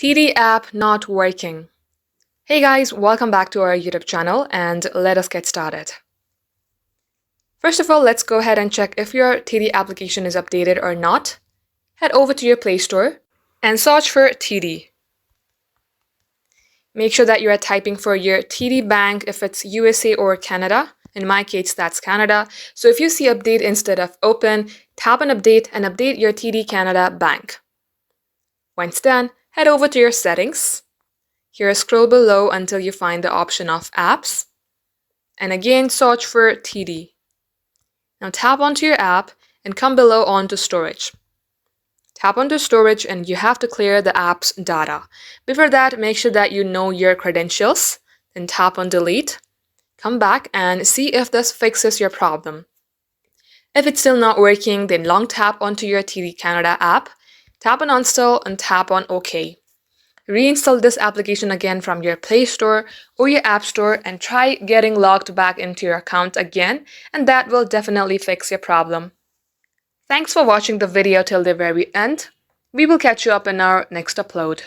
TD app not working. Hey guys, welcome back to our YouTube channel and let us get started. First of all, let's go ahead and check if your TD application is updated or not. Head over to your Play Store and search for TD. Make sure that you are typing for your TD bank if it's USA or Canada. In my case, that's Canada. So if you see update instead of open, tap on update and update your TD Canada bank. Once done, head over to your settings. Here, scroll below until you find the option of apps. And again, search for TD. Now tap onto your app and come below onto storage. Tap onto storage and you have to clear the app's data. Before that, make sure that you know your credentials. Then tap on delete. Come back and see if this fixes your problem. If it's still not working, then long tap onto your TD Canada app. Tap on uninstall and tap on OK. Reinstall this application again from your Play Store or your App Store and try getting logged back into your account again, and that will definitely fix your problem. Thanks for watching the video till the very end. We will catch you up in our next upload.